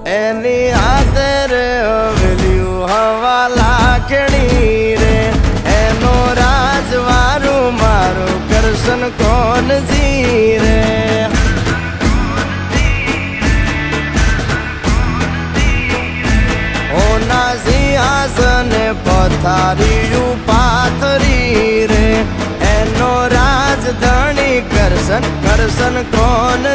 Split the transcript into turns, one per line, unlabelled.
એની હાથે રે હવેલ્યું હવા લાખણી રે એનો રાજવારું મારું કરશન કોણ જી રે ઓના સિંહાસને પથારીયું પાથરી રે એનો રાજધણી કરશન કરશન કોણ